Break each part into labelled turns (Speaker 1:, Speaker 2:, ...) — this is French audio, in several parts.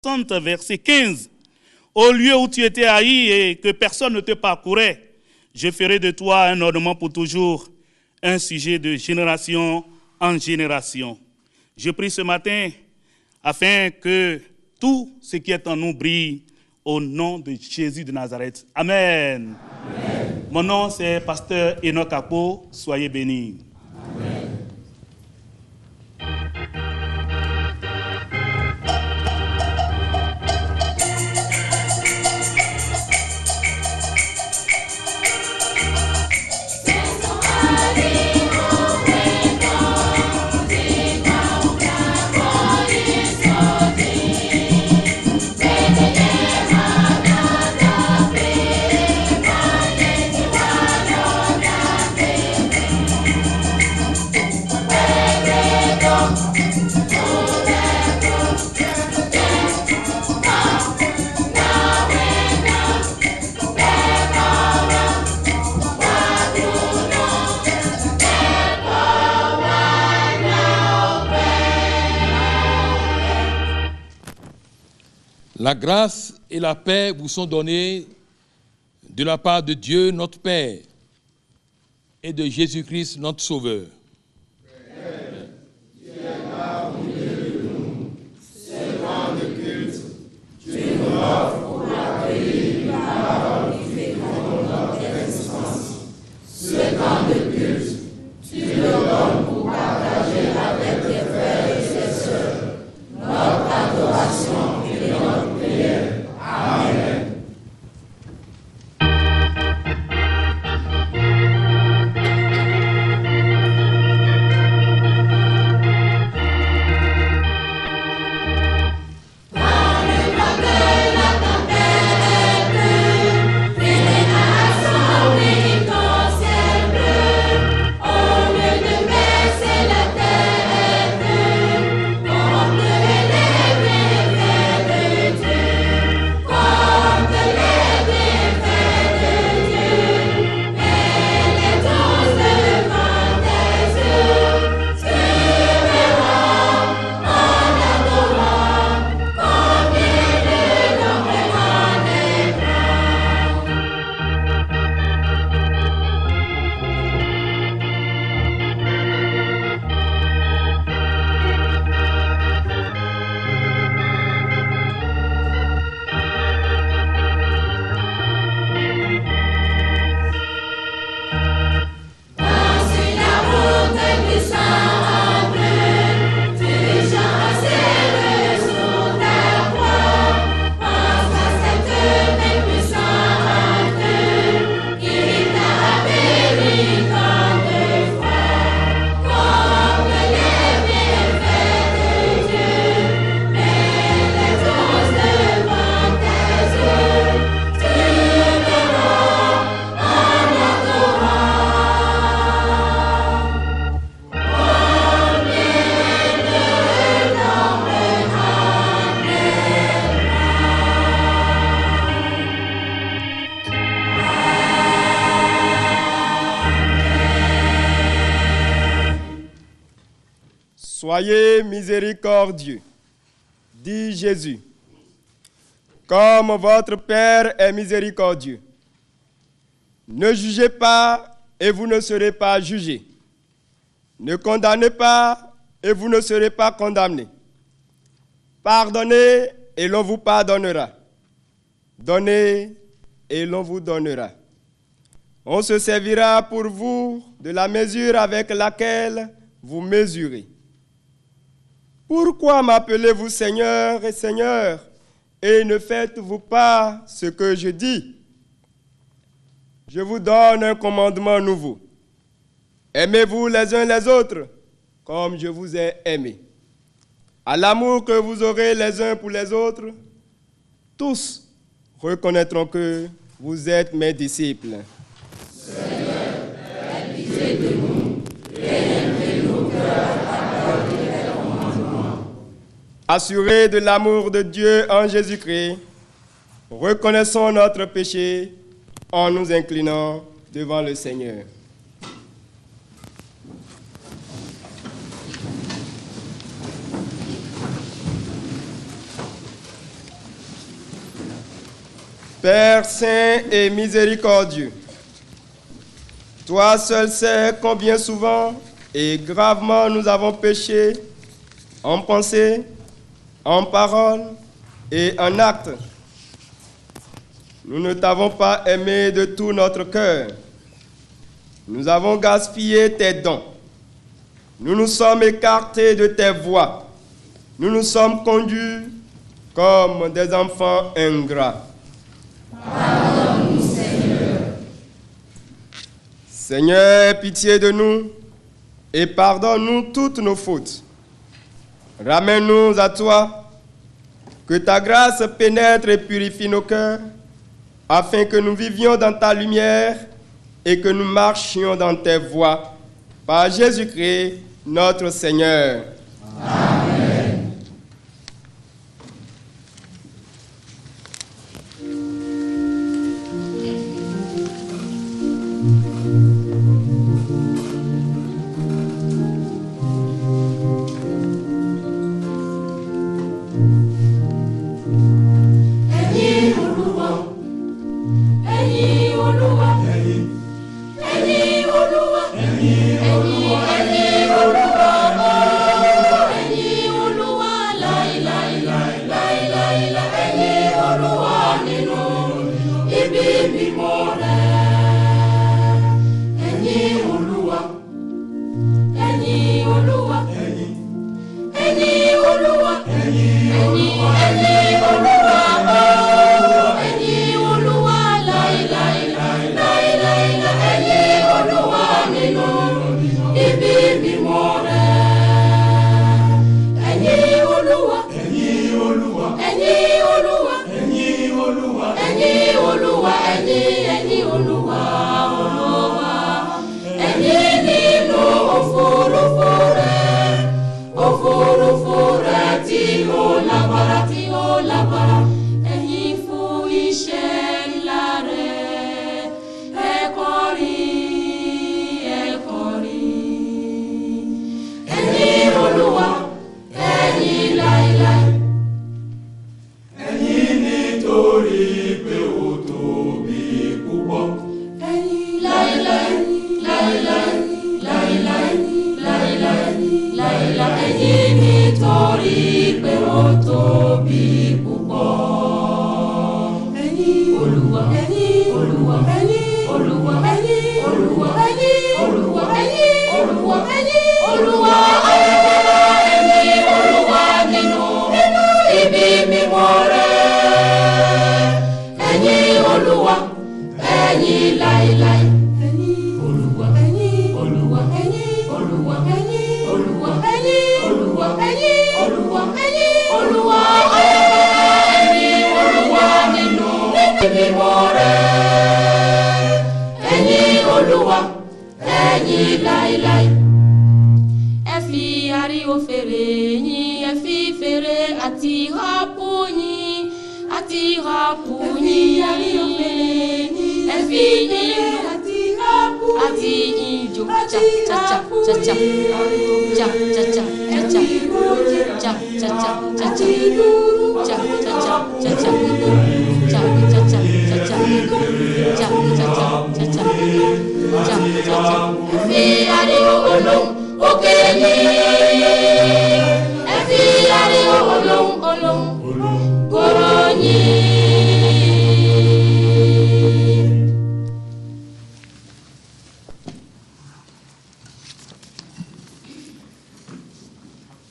Speaker 1: verset 15. Au lieu où tu étais haï et que personne ne te parcourait, je ferai de toi un ornement pour toujours, un sujet de génération en génération. Je prie ce matin afin que tout ce qui est en nous brille au nom de Jésus de Nazareth. Amen. Amen. Mon nom c'est Pasteur Enoch Akpo. Soyez bénis. Amen.
Speaker 2: La grâce et la paix vous sont données de la part de Dieu notre Père et de Jésus-Christ notre Sauveur.
Speaker 3: Père, tu es là au milieu de nous, ce temps de culte, tu nous offres pour accueillir la parole qui féconde notre existence. Ce temps de culte, tu le donnes pour partager avec tes frères et tes sœurs notre adoration et notre prière. Amen.
Speaker 4: Soyez miséricordieux, dit Jésus, comme votre Père est miséricordieux. Ne jugez pas et vous ne serez pas jugés. Ne condamnez pas et vous ne serez pas condamnés. Pardonnez et l'on vous pardonnera. Donnez et l'on vous donnera. On se servira pour vous de la mesure avec laquelle vous mesurez. Pourquoi m'appelez-vous Seigneur et Seigneur, et ne faites-vous pas ce que je dis? Je vous donne un commandement nouveau. Aimez-vous les uns les autres, comme je vous ai aimés. À l'amour que vous aurez les uns pour les autres, tous reconnaîtront que vous êtes mes disciples.
Speaker 3: Seigneur, aie pitié de nous, et aimez nos cœurs.
Speaker 4: Assurés de l'amour de Dieu en Jésus-Christ, reconnaissons notre péché en nous inclinant devant le Seigneur. Père saint et miséricordieux, toi seul sais combien souvent et gravement nous avons péché en pensée, en parole et en acte. Nous ne t'avons pas aimé de tout notre cœur. Nous avons gaspillé tes dons. Nous nous sommes écartés de tes voies. Nous nous sommes conduits comme des enfants ingrats.
Speaker 3: Pardonne-nous, Seigneur.
Speaker 4: Seigneur, aie pitié de nous et pardonne-nous toutes nos fautes. Ramène-nous à toi, que ta grâce pénètre et purifie nos cœurs, afin que nous vivions dans ta lumière et que nous marchions dans tes voies. Par Jésus-Christ, notre Seigneur.
Speaker 3: Amen.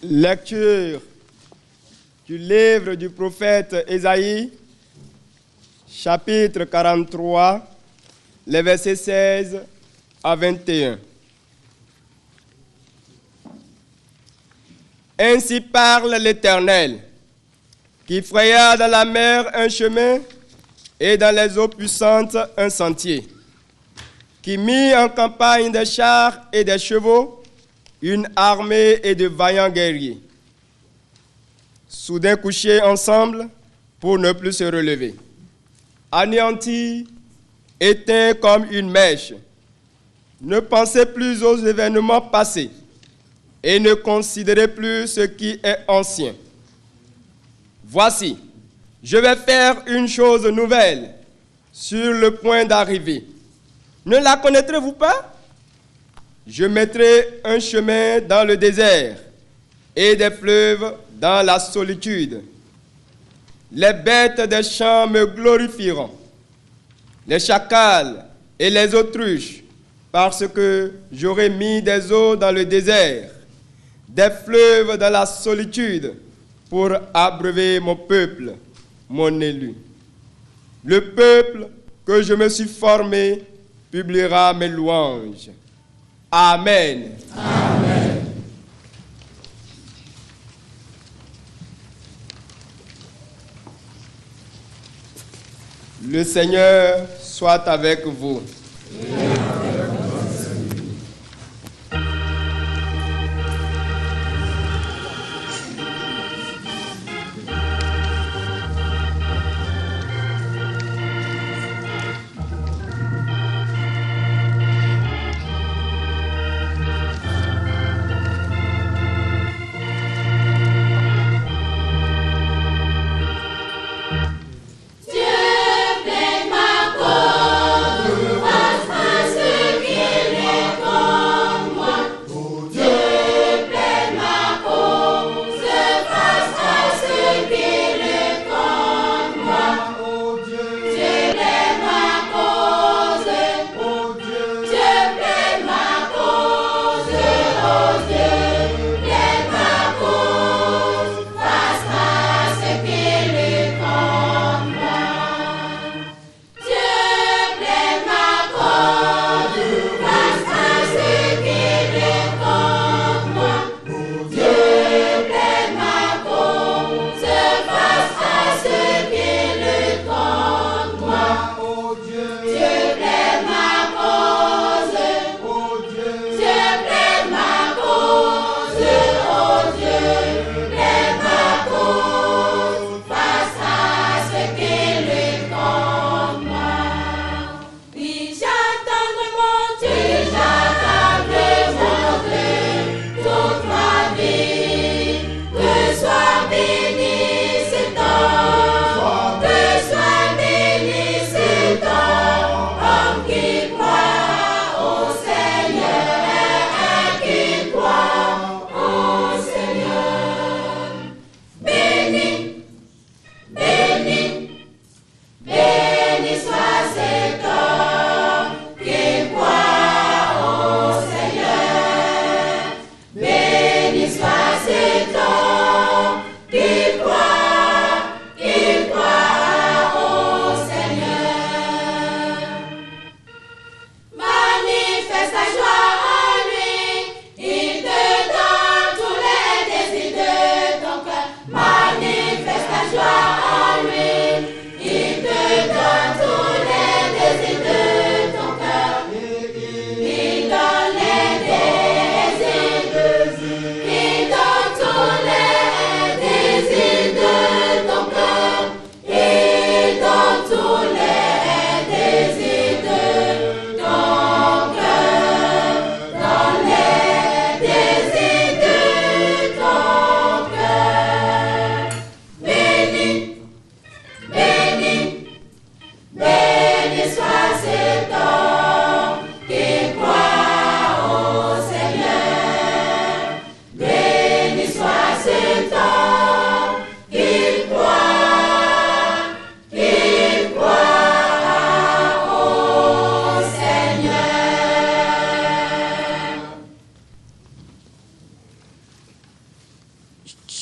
Speaker 4: Lecture du livre du prophète Ésaïe, chapitre 43, les versets 16 à 21. Ainsi parle l'Éternel, qui fraya dans la mer un chemin et dans les eaux puissantes un sentier, qui mit en campagne des chars et des chevaux, une armée et de vaillants guerriers, soudain couchés ensemble pour ne plus se relever, anéantis, éteints comme une mèche. Ne pensez plus aux événements passés et ne considérez plus ce qui est ancien. Voici, je vais faire une chose nouvelle. sur le point d'arriver. Ne la connaîtrez-vous pas? Je mettrai un chemin dans le désert et des fleuves dans la solitude. Les bêtes des champs me glorifieront, les chacals et les autruches, parce que j'aurai mis des eaux dans le désert, des fleuves dans la solitude, pour abreuver mon peuple, mon élu. Le peuple que je me suis formé publiera mes louanges. Amen.
Speaker 3: Amen.
Speaker 4: Le Seigneur soit avec vous.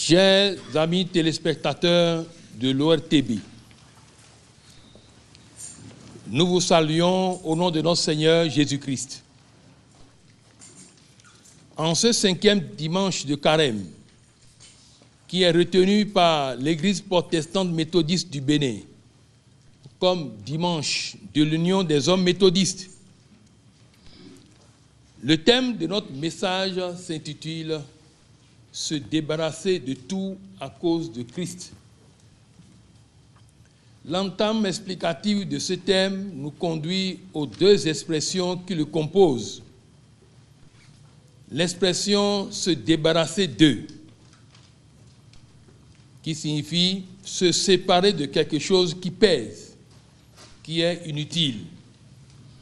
Speaker 2: Chers amis téléspectateurs de l'ORTB, nous vous saluons au nom de notre Seigneur Jésus-Christ. En ce 5e dimanche de Carême, qui est retenu par l'Église protestante méthodiste du Bénin comme dimanche de l'Union des hommes méthodistes, le thème de notre message s'intitule « Se débarrasser de tout à cause de Christ ». L'entame explicative de ce thème nous conduit aux deux expressions qui le composent. L'expression « se débarrasser d'eux », qui signifie se séparer de quelque chose qui pèse, qui est inutile,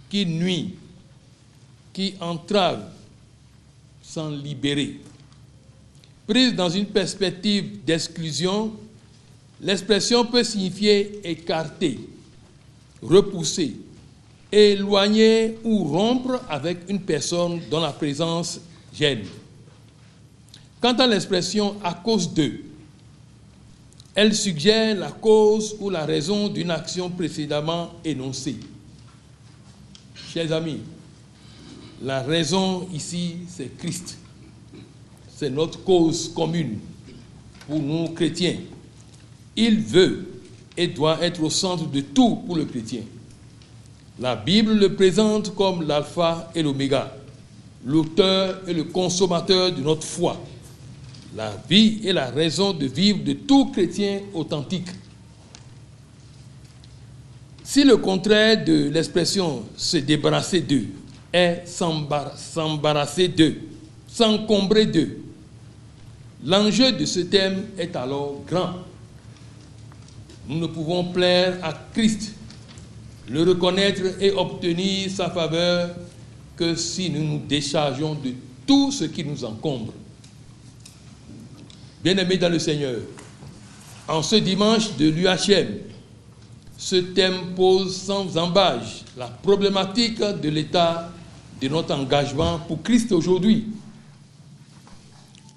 Speaker 2: qui nuit, qui entrave, s'en libérer. Prise dans une perspective d'exclusion, l'expression peut signifier écarter, repousser, éloigner ou rompre avec une personne dont la présence gêne. Quant à l'expression « à cause d'eux », elle suggère la cause ou la raison d'une action précédemment énoncée. Chers amis, la raison ici, c'est Christ. C'est notre cause commune pour nous chrétiens. Il veut et doit être au centre de tout pour le chrétien. La Bible le présente comme l'alpha et l'oméga, l'auteur et le consommateur de notre foi, la vie et la raison de vivre de tout chrétien authentique. Si le contraire de l'expression « se débarrasser d'eux » est « s'embarrasser d'eux », « s'encombrer d'eux », l'enjeu de ce thème est alors grand. Nous ne pouvons plaire à Christ, le reconnaître et obtenir sa faveur que si nous nous déchargeons de tout ce qui nous encombre. Bien-aimés dans le Seigneur, en ce dimanche de l'UHM, ce thème pose sans embâche la problématique de l'état de notre engagement pour Christ aujourd'hui.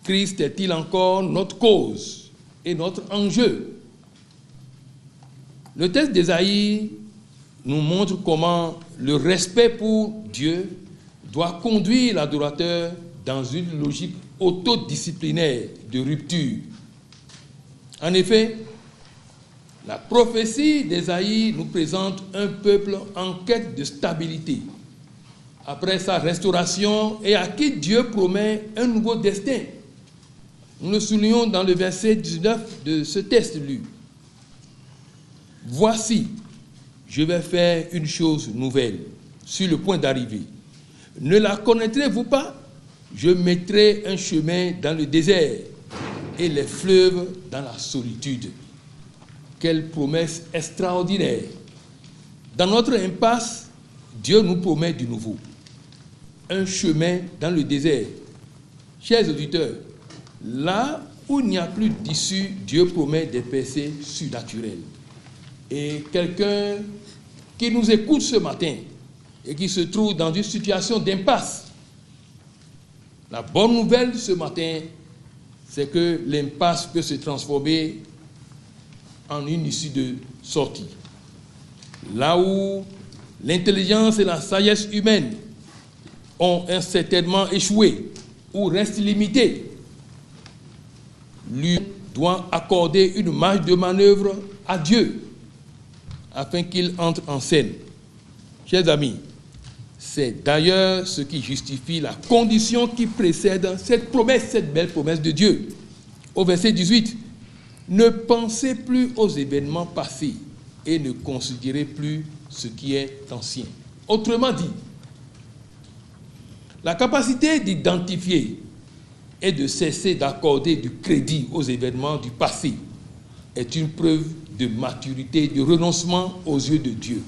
Speaker 2: Christ est-il encore notre cause et notre enjeu? Le texte d'Ésaïe nous montre comment le respect pour Dieu doit conduire l'adorateur dans une logique autodisciplinaire de rupture. En effet, la prophétie d'Ésaïe nous présente un peuple en quête de stabilité, après sa restauration et à qui Dieu promet un nouveau destin. Nous le soulignons dans le verset 19 de ce texte lu. « Voici, je vais faire une chose nouvelle, sur le point d'arriver. Ne la connaîtrez-vous pas? Je mettrai un chemin dans le désert et les fleuves dans la solitude. » Quelle promesse extraordinaire! Dans notre impasse, Dieu nous promet du nouveau. Un chemin dans le désert. Chers auditeurs, là où il n'y a plus d'issue, Dieu promet des percées surnaturelles. Et quelqu'un qui nous écoute ce matin et qui se trouve dans une situation d'impasse, la bonne nouvelle ce matin, c'est que l'impasse peut se transformer en une issue de sortie. Là où l'intelligence et la sagesse humaine ont certainement échoué ou restent limitées, lui doit accorder une marge de manœuvre à Dieu afin qu'il entre en scène. Chers amis, c'est d'ailleurs ce qui justifie la condition qui précède cette promesse, cette belle promesse de Dieu. Au verset 18, « Ne pensez plus aux événements passés et ne considérez plus ce qui est ancien. » Autrement dit, la capacité d'identifier et de cesser d'accorder du crédit aux événements du passé est une preuve de maturité, de renoncement aux yeux de Dieu.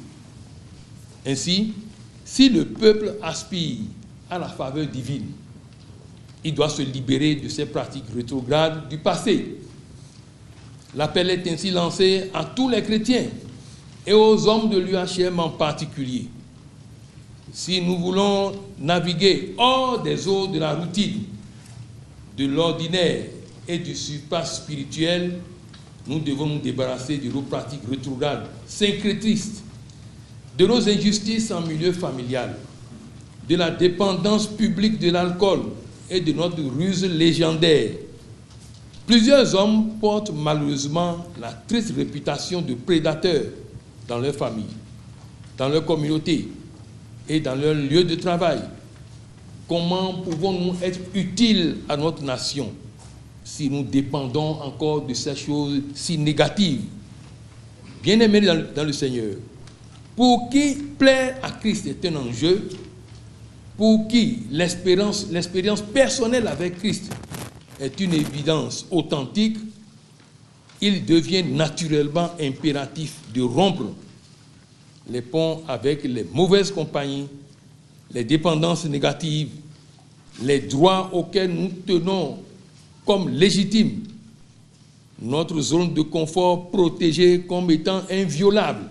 Speaker 2: Ainsi, si le peuple aspire à la faveur divine, il doit se libérer de ces pratiques rétrogrades du passé. L'appel est ainsi lancé à tous les chrétiens et aux hommes de l'UHM en particulier. Si nous voulons naviguer hors des eaux de la routine, de l'ordinaire et du surpass spirituel, nous devons nous débarrasser de nos pratiques rétrogrades, syncrétistes, de nos injustices en milieu familial, de la dépendance publique de l'alcool et de notre ruse légendaire. Plusieurs hommes portent malheureusement la triste réputation de prédateurs dans leur famille, dans leur communauté et dans leur lieu de travail. Comment pouvons-nous être utiles à notre nation si nous dépendons encore de ces choses si négatives? Bien-aimés dans le Seigneur, pour qui plaire à Christ est un enjeu, pour qui l'expérience personnelle avec Christ est une évidence authentique, il devient naturellement impératif de rompre les ponts avec les mauvaises compagnies, les dépendances négatives, les droits auxquels nous tenons comme légitimes, notre zone de confort protégée comme étant inviolable,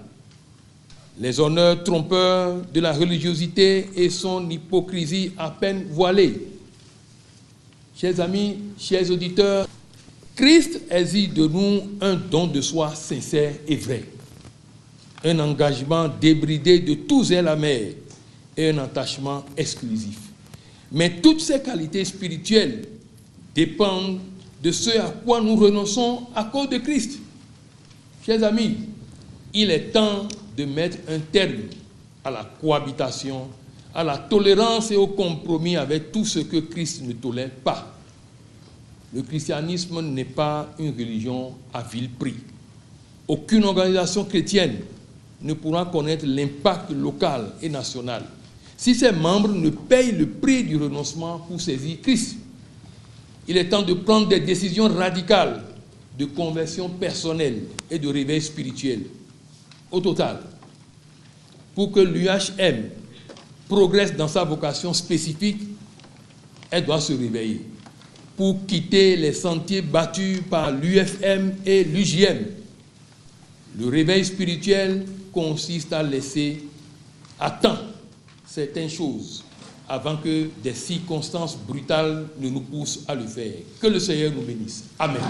Speaker 2: les honneurs trompeurs de la religiosité et son hypocrisie à peine voilée. Chers amis, chers auditeurs, Christ exige de nous un don de soi sincère et vrai, un engagement débridé de tout zèle amer et un attachement exclusif. Mais toutes ces qualités spirituelles dépendent de ce à quoi nous renonçons à cause de Christ. Chers amis, il est temps de mettre un terme à la cohabitation, à la tolérance et au compromis avec tout ce que Christ ne tolère pas. Le christianisme n'est pas une religion à vil prix. Aucune organisation chrétienne ne pourra connaître l'impact local et national si ses membres ne payent le prix du renoncement pour saisir Christ. Il est temps de prendre des décisions radicales de conversion personnelle et de réveil spirituel. Au total, pour que l'UHM progresse dans sa vocation spécifique, elle doit se réveiller. Pour quitter les sentiers battus par l'UFM et l'UJM, le réveil spirituel consiste à laisser à temps certaines choses avant que des circonstances brutales ne nous poussent à le faire. Que le Seigneur nous bénisse. Amen.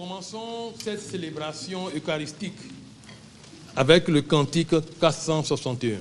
Speaker 2: Commençons cette célébration eucharistique avec le cantique 461.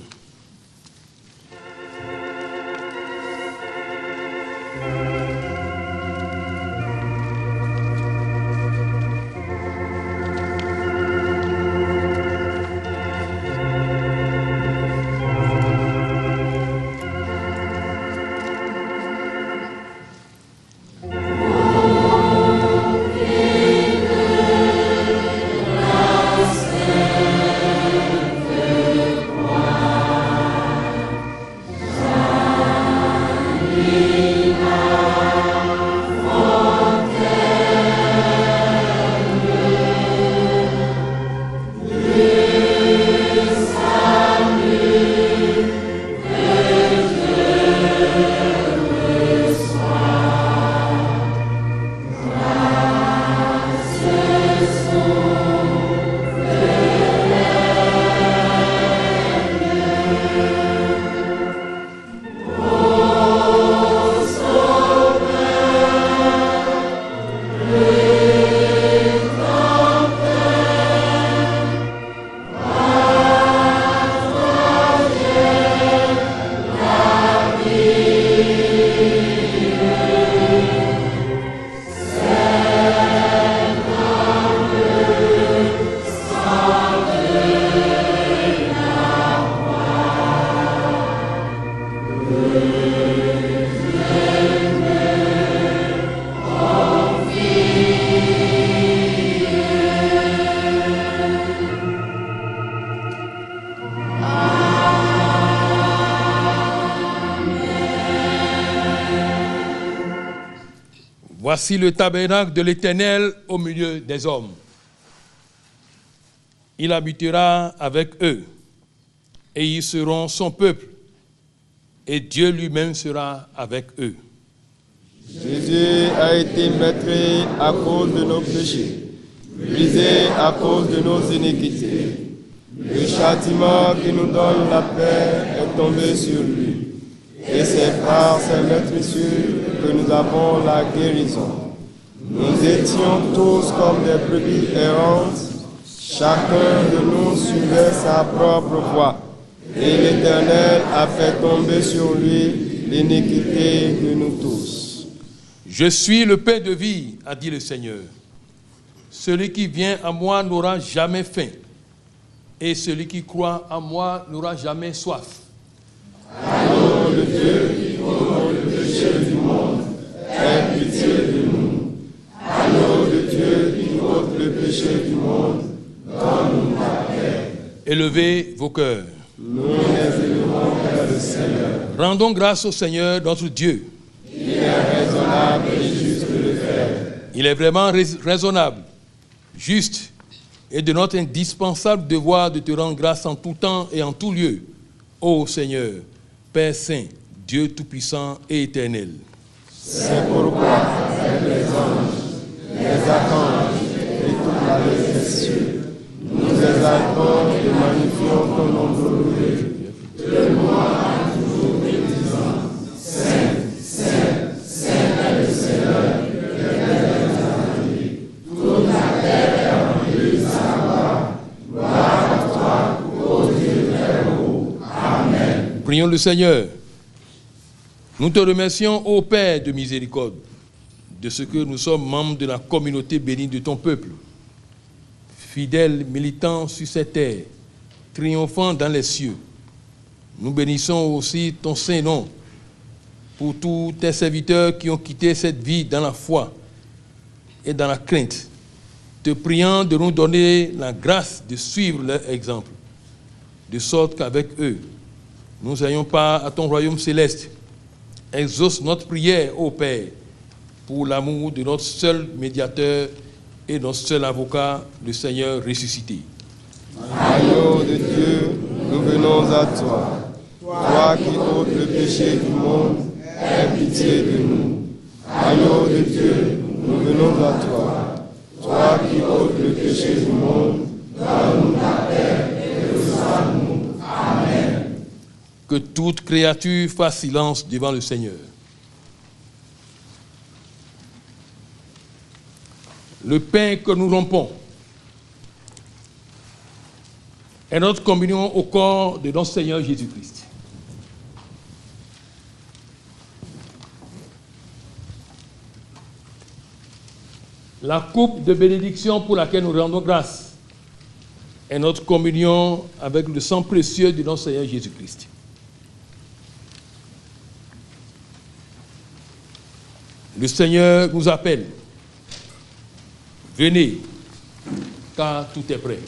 Speaker 2: Voici le tabernacle de l'Éternel au milieu des hommes. Il habitera avec eux, et ils seront son peuple, et Dieu lui-même sera avec eux.
Speaker 4: Jésus a été meurtri à cause de nos péchés, brisé à cause de nos iniquités. Le châtiment qui nous donne la paix est tombé sur lui. Et c'est par ses meurtrissures que nous avons la guérison. Nous étions tous comme des brebis errantes. Chacun de nous suivait sa propre voie. Et l'Éternel a fait tomber sur lui l'iniquité de nous tous.
Speaker 2: Je suis le pain de vie, a dit le Seigneur. Celui qui vient à moi n'aura jamais faim. Et celui qui croit en moi n'aura jamais soif.
Speaker 4: Agneau de Dieu qui ôte le péché du monde, aie pitié de nous. Agneau de Dieu qui ôte le péché du monde, donne-nous la paix.
Speaker 2: Élevez vos cœurs.
Speaker 4: Nous les élevons vers le Seigneur.
Speaker 2: Rendons grâce au Seigneur, notre Dieu.
Speaker 4: Il est raisonnable et juste de le faire.
Speaker 2: Il est vraiment raisonnable, juste, et de notre indispensable devoir de te rendre grâce en tout temps et en tout lieu, ô Seigneur, Père Saint, Dieu Tout-Puissant et Éternel.
Speaker 4: C'est pourquoi, avec les anges, les archanges et toute la liste des cieux, nous exaltons et magnifions ton nom glorieux. Le moi toujours bénissant, Saint, Saint, Saint est le Seigneur, l'Éternel des armées. Toute la terre est remplie de sa gloire. Gloire à toi, ô Dieu très haut. Amen.
Speaker 2: Prions le Seigneur. Nous te remercions, ô Père de miséricorde, de ce que nous sommes membres de la communauté bénie de ton peuple, fidèles militants sur cette terre, triomphants dans les cieux. Nous bénissons aussi ton saint nom pour tous tes serviteurs qui ont quitté cette vie dans la foi et dans la crainte, te priant de nous donner la grâce de suivre leur exemple, de sorte qu'avec eux, nous ayons part à ton royaume céleste. Exauce notre prière, ô Père, pour l'amour de notre seul médiateur et notre seul avocat, le Seigneur ressuscité.
Speaker 4: Agneau de Dieu, nous venons à toi. Toi qui ôtes le péché du monde, aie pitié de nous. Agneau de Dieu, nous venons à toi. Toi qui ôtes le péché du monde, donne-nous la paix et reçois-nous. Amen.
Speaker 2: Que toute créature fasse silence devant le Seigneur. Le pain que nous rompons est notre communion au corps de notre Seigneur Jésus-Christ. La coupe de bénédiction pour laquelle nous rendons grâce est notre communion avec le sang précieux de notre Seigneur Jésus-Christ. Le Seigneur nous appelle. Venez, car tout est prêt.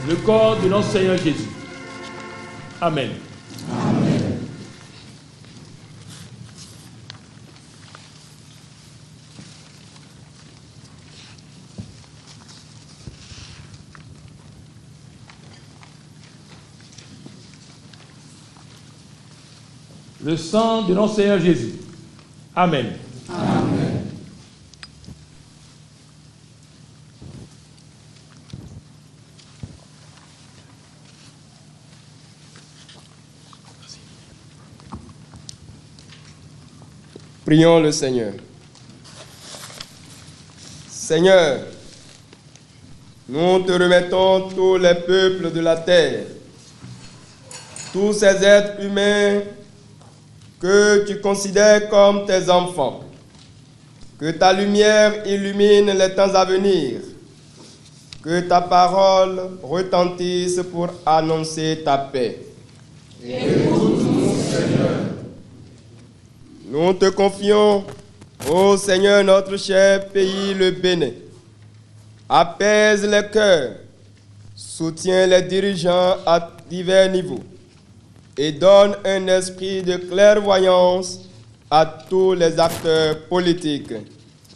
Speaker 2: le corps de notre Seigneur Jésus. Amen.
Speaker 3: Amen.
Speaker 2: Le sang de notre Seigneur Jésus. Amen.
Speaker 3: Amen.
Speaker 4: Prions le Seigneur. Seigneur, nous te remettons tous les peuples de la terre, tous ces êtres humains que tu considères comme tes enfants. Que ta lumière illumine les temps à venir. Que ta parole retentisse pour annoncer ta paix.
Speaker 3: Écoute-nous, Seigneur.
Speaker 4: Nous te confions, ô Seigneur, notre cher pays, le Bénin. Apaise les cœurs, soutiens les dirigeants à divers niveaux et donne un esprit de clairvoyance à tous les acteurs politiques.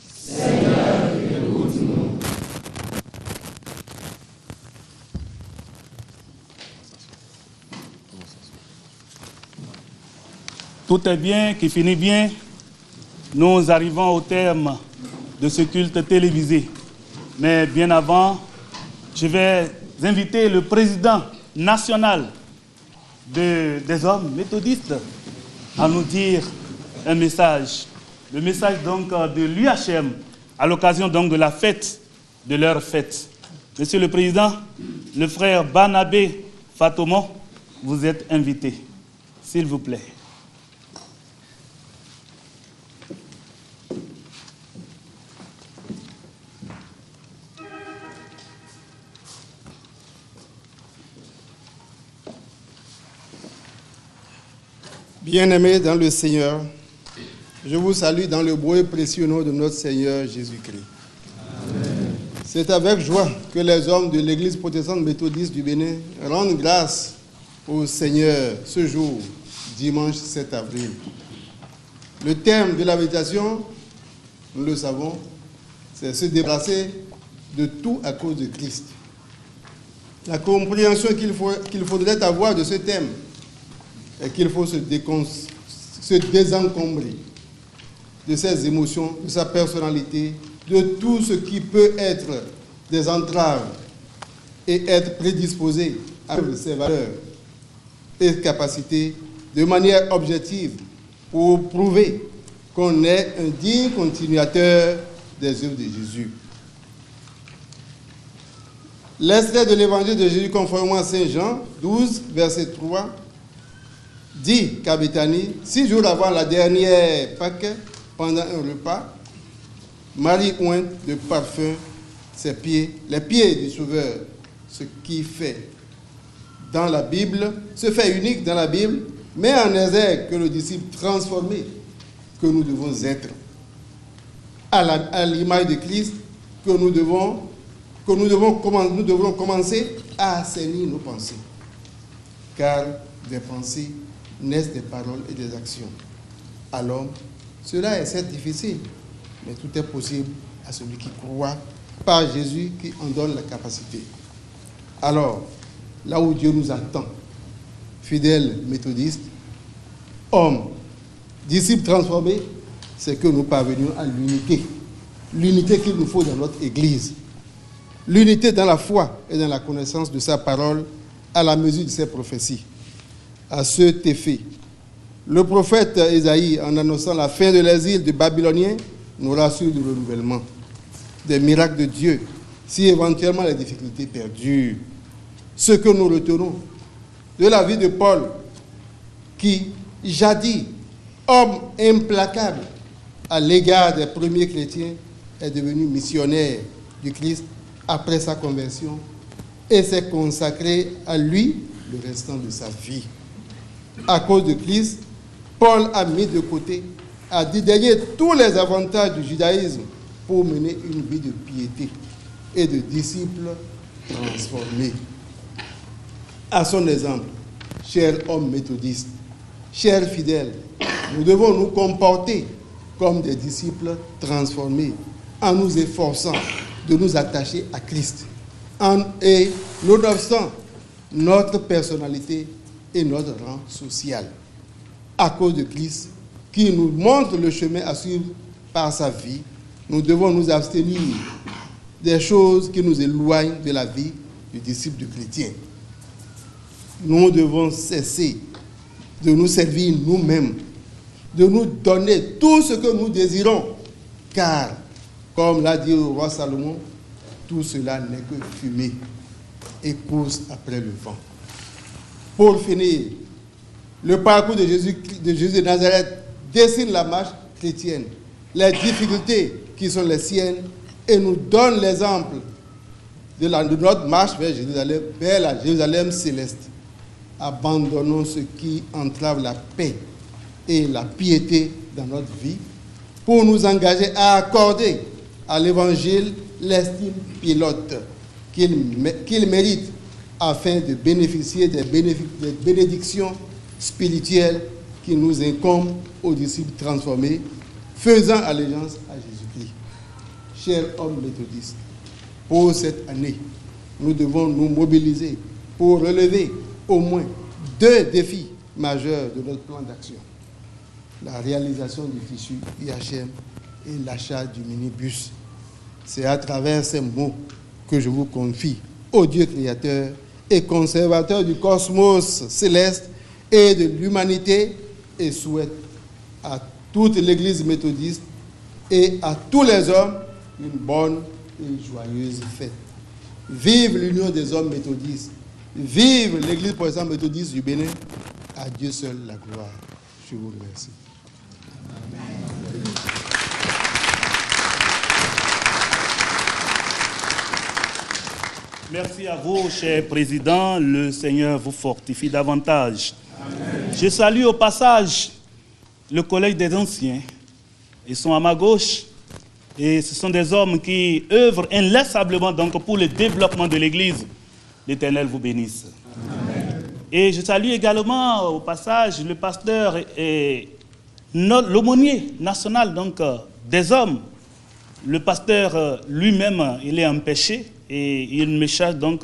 Speaker 3: Seigneur, écoute-nous.
Speaker 1: Tout est bien, qui finit bien. Nous arrivons au terme de ce culte télévisé. Mais bien avant, je vais inviter le président national des hommes méthodistes à nous dire un message. Le message donc de l'UHM à l'occasion donc de la fête, de leur fête. Monsieur le Président, le frère Banabé Fatomo, vous êtes invité. S'il vous plaît.
Speaker 5: Bien-aimés dans le Seigneur, je vous salue dans le beau et précieux nom de notre Seigneur Jésus-Christ. C'est avec joie que les hommes de l'Église protestante méthodiste du Bénin rendent grâce au Seigneur ce jour, dimanche 7 avril. Le thème de la méditation, nous le savons, c'est se débarrasser de tout à cause de Christ. La compréhension qu'il faudrait avoir de ce thème est qu'il faut se désencombrer de ses émotions, de sa personnalité, de tout ce qui peut être des entraves et être prédisposé à ses valeurs et capacités de manière objective pour prouver qu'on est un digne continuateur des œuvres de Jésus. L'extrait de l'évangile de Jésus conformément à Saint Jean 12, verset 3, dit qu'à Béthanie, 6 jours avant la dernière Pâque, pendant un repas, Marie ointe de parfum ses pieds, les pieds du Sauveur, ce qui fait dans la Bible, ce fait unique dans la Bible, met en exergue que le disciple transformé que nous devons être, à l'image de Christ, nous devrons commencer à assainir nos pensées, car des pensées naissent des paroles et des actions. À l'homme, cela est certes difficile, mais tout est possible à celui qui croit par Jésus qui en donne la capacité. Alors, là où Dieu nous attend, fidèles méthodistes, hommes, disciples transformés, c'est que nous parvenions à l'unité. L'unité qu'il nous faut dans notre Église. L'unité dans la foi et dans la connaissance de sa parole à la mesure de ses prophéties. À cet effet, le prophète Ésaïe, en annonçant la fin de l'exil des Babyloniens, nous rassure du renouvellement, des miracles de Dieu, si éventuellement les difficultés perdurent. Ce que nous retenons de la vie de Paul, qui, jadis, homme implacable à l'égard des premiers chrétiens, est devenu missionnaire du Christ après sa conversion et s'est consacré à lui le restant de sa vie. À cause de Christ, Paul a mis de côté, a dédaigné tous les avantages du judaïsme pour mener une vie de piété et de disciples transformés. À son exemple, chers hommes méthodistes, chers fidèles, nous devons nous comporter comme des disciples transformés en nous efforçant de nous attacher à Christ. Et nonobstant notre personnalité et notre rang social. À cause de Christ, qui nous montre le chemin à suivre par sa vie, nous devons nous abstenir des choses qui nous éloignent de la vie du disciple du chrétien. Nous devons cesser de nous servir nous-mêmes, de nous donner tout ce que nous désirons, car, comme l'a dit le roi Salomon, tout cela n'est que fumée et course après le vent. Pour finir, le parcours de Jésus de Nazareth dessine la marche chrétienne, les difficultés qui sont les siennes, et nous donne l'exemple de notre marche vers la Jérusalem céleste. Abandonnons ce qui entrave la paix et la piété dans notre vie pour nous engager à accorder à l'Évangile l'estime pilote qu'il mérite afin de bénéficier des bénédictions spirituelles qui nous incombent aux disciples transformés, faisant allégeance à Jésus-Christ. Chers hommes méthodistes, pour cette année, nous devons nous mobiliser pour relever au moins 2 défis majeurs de notre plan d'action. La réalisation du fichu IHM et l'achat du minibus. C'est à travers ces mots que je vous confie au Dieu créateur et conservateur du cosmos céleste et de l'humanité, et souhaite à toute l'Église méthodiste et à tous les hommes une bonne et joyeuse fête. Vive l'union des hommes méthodistes. Vive l'Église protestante méthodiste du Bénin. À Dieu seul la gloire. Je vous remercie.
Speaker 1: Merci à vous, cher Président. Le Seigneur vous fortifie davantage. Amen. Je salue au passage le collège des anciens. Ils sont à ma gauche. Et ce sont des hommes qui œuvrent inlassablement donc, pour le développement de l'Église. L'Éternel vous bénisse. Amen. Et je salue également au passage le pasteur et l'aumônier national donc, des hommes. Le pasteur lui-même, il est empêché et il me charge donc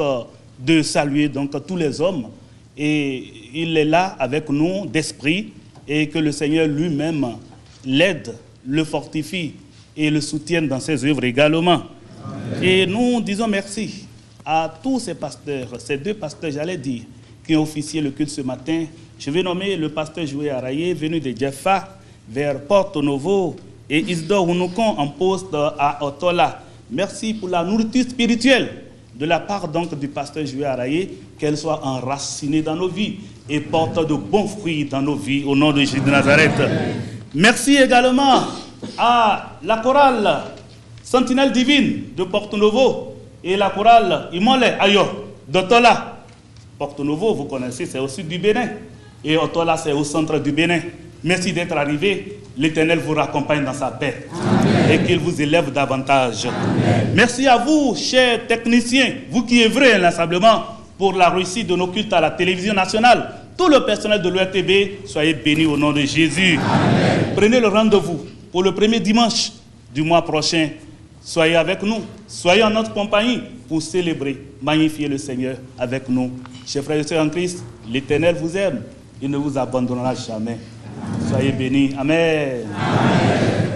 Speaker 1: de saluer donc, tous les hommes. Et il est là avec nous d'esprit et que le Seigneur lui-même l'aide, le fortifie et le soutienne dans ses œuvres également. Amen. Et nous disons merci à tous ces pasteurs, ces 2 pasteurs, j'allais dire, qui ont officié le culte ce matin. Je vais nommer le pasteur Joué Araye, venu de Djefa, vers Porto Novo, et Isidore Ounokon en poste à Otola. Merci pour la nourriture spirituelle de la part donc du pasteur Joué Araye, qu'elle soit enracinée dans nos vies et porte de bons fruits dans nos vies, au nom de Jésus de Nazareth. Merci également à la chorale Sentinelle Divine de Porto Novo et la chorale Imole Ayo d'Otola. Porto Novo, vous connaissez, c'est au sud du Bénin. Et Otola, c'est au centre du Bénin. Merci d'être arrivé. L'Éternel vous raccompagne dans sa paix. Amen. Et qu'il vous élève davantage. Amen. Merci à vous, chers techniciens, vous qui œuvrez inlassablement pour la réussite de nos cultes à la télévision nationale. Tout le personnel de l'ORTB, soyez bénis au nom de Jésus. Amen. Prenez le rendez-vous pour le premier dimanche du mois prochain. Soyez avec nous, soyez en notre compagnie pour célébrer, magnifier le Seigneur avec nous. Chers frères et sœurs en Christ, l'Éternel vous aime, il ne vous abandonnera jamais. Soyez bénis. Amen. Amen.
Speaker 3: Amen.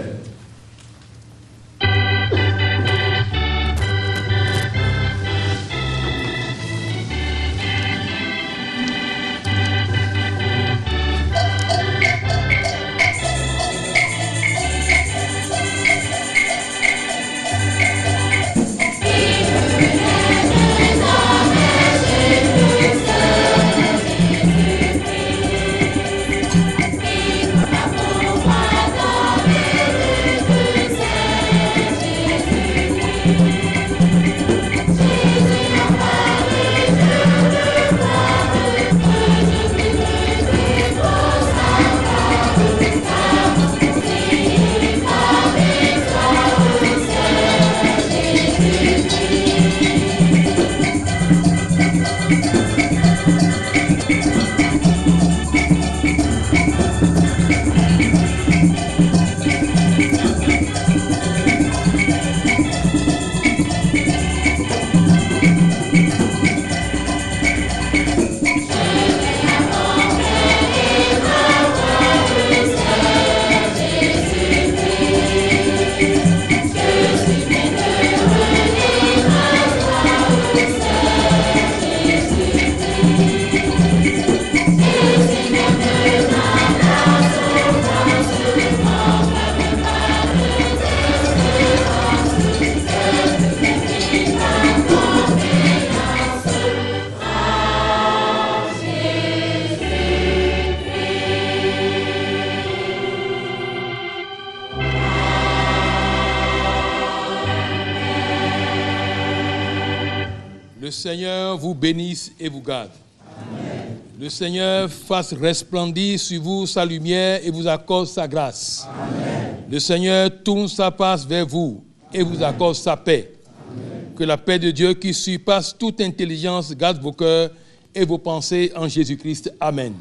Speaker 2: Le Seigneur vous bénisse et vous garde. Le Seigneur fasse resplendir sur vous sa lumière et vous accorde sa grâce. Le Seigneur tourne sa face vers vous et vous accorde sa paix. Que la paix de Dieu qui surpasse toute intelligence garde vos cœurs et vos pensées en Jésus-Christ. Amen.